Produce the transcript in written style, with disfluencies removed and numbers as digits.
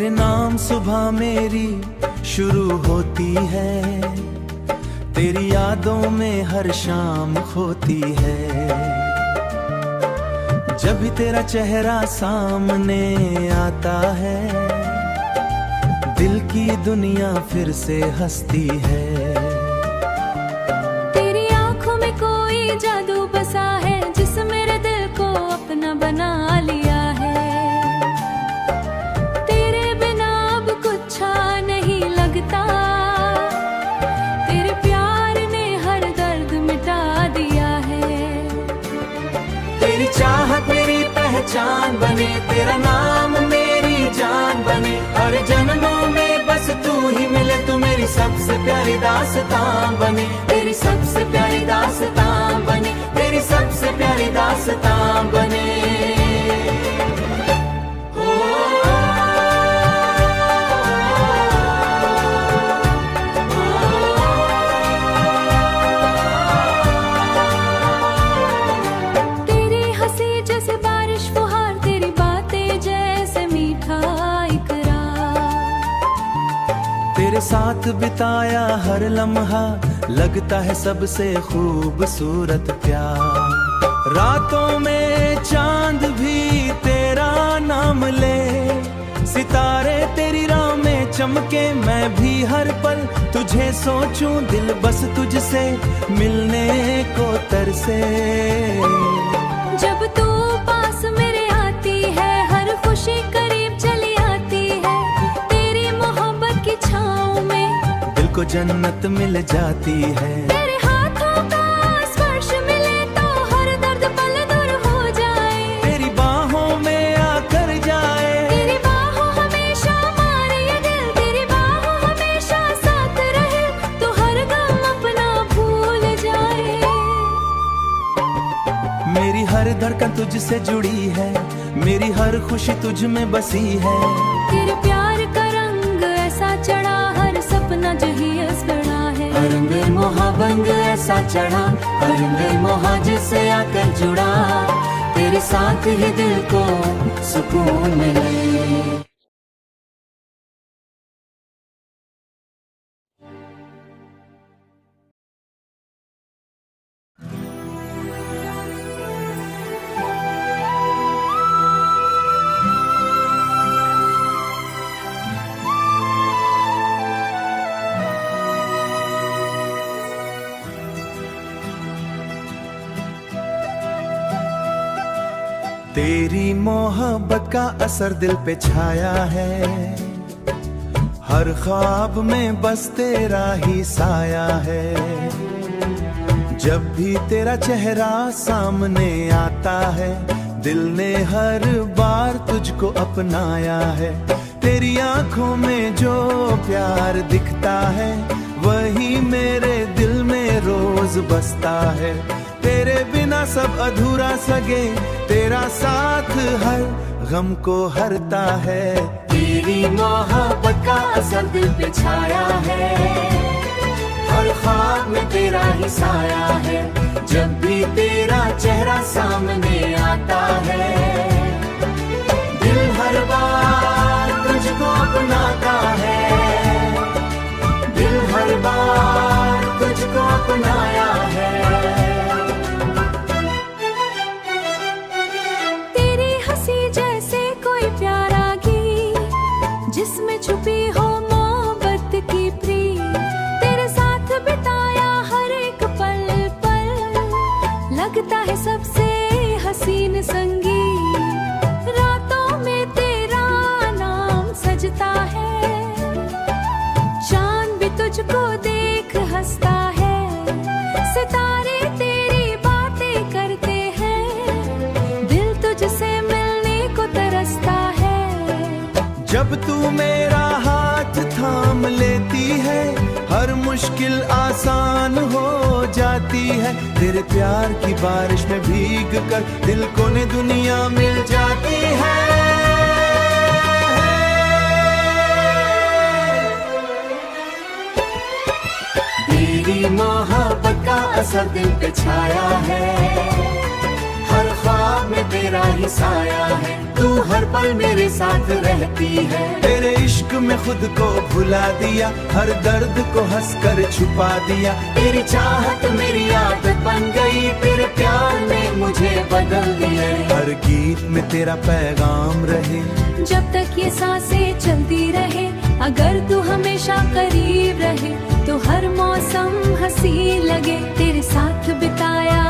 तेरे नाम सुबह मेरी शुरू होती है, तेरी यादों में हर शाम खोती है। जब भी तेरा चेहरा सामने आता है, दिल की दुनिया फिर से हंसती है। तेरी आंखों में कोई जादू बसा है, जिस मेरे दिल को अपना बना लिया है। तेरे बिना अब कुछ अच्छा नहीं लगता, तेरे प्यार ने हर दर्द मिटा दिया है। तेरी चाहत मेरी पहचान बने, तेरा नाम मेरी जान बने। हर जन्मों में बस तू ही मिले, तू मेरी सबसे प्यारी दास्तां बने, तेरी सबसे प्यारी दास्तां बने, तेरी सबसे प्यारी दास्तां बने। तेरे साथ बिताया हर लम्हा लगता है सबसे खूबसूरत प्यार। रातों में चांद भी तेरा नाम ले, सितारे तेरी राह में चमके। मैं भी हर पल तुझे सोचूं, दिल बस तुझसे मिलने को तरसे। जब तू पास मेरे आती है, हर खुशी करीब चली आती है। तेरी मोहब्बत की छाँव में दिल को जन्नत मिल जाती है। तेरे हाथों का स्पर्श मिले तो हर दर्द पल दूर हो जाए। तेरी बाहों में आकर जाए, तेरी बाहों हमेशा हमारे ये दिल, तेरी बाहों हमेशा साथ रहे। तो हर गम अपना भूल जाए। मेरी हर धड़कन तुझसे जुड़ी है, मेरी हर खुशी तुझ में बसी है। तेरे प्यार का रंग ऐसा चढ़ा, हर सपना जहियस बड़ा है। हर में मोहबंग ऐसा चढ़ा, हर में मोहा जिससे आकर जुड़ा। तेरे साथ ही दिल को सुकून मिले। तेरी मोहब्बत का असर दिल पे छाया है, हर ख्वाब में बस तेरा ही साया है। जब भी तेरा चेहरा सामने आता है, दिल ने हर बार तुझको अपनाया है। तेरी आंखों में जो प्यार दिखता है, वही मेरे दिल में रोज बसता है। तेरे बिना सब अधूरा सगे, तेरा साथ हर गम को हरता है। तेरी मोहब्बत का असर दिल पे छाया है, हर ख्वाब में तेरा ही साया है। जब भी तेरा चेहरा सामने आता है, दिल हर बार तुझको अपनाता है। दिल हर बार तुझको अपनाया है। जिसमें छुपी हो मोहब्बत की प्रीत, तेरे साथ बिताया हर एक पल पल लगता है सबसे हसीन संगीत। रातों में तेरा नाम सजता है, चांद भी तुझको देख हंसता है। सितारे तेरी बातें करते हैं, दिल तुझसे मिलने को तरसता है। जब तू मेरा हाथ थाम लेती है, हर मुश्किल आसान हो जाती है। तेरे प्यार की बारिश में भीग कर दिल को ने दुनिया मिल जाती है। तेरी मोहब्बत का असर दिल पे छाया है, हर ख्वाब में तेरा ही ही साया है, तू हर पल मेरे साथ रहती है। तेरे इश्क में खुद को भुला दिया, हर दर्द को हंसकर छुपा दिया। तेरी चाहत मेरी आदत बन गई, तेरे प्यार ने मुझे बदल दिया। हर गीत में तेरा पैगाम रहे, जब तक ये सांसें चलती रहे। अगर तू हमेशा करीब रहे तो हर मौसम हंसी लगे। तेरे साथ बिताया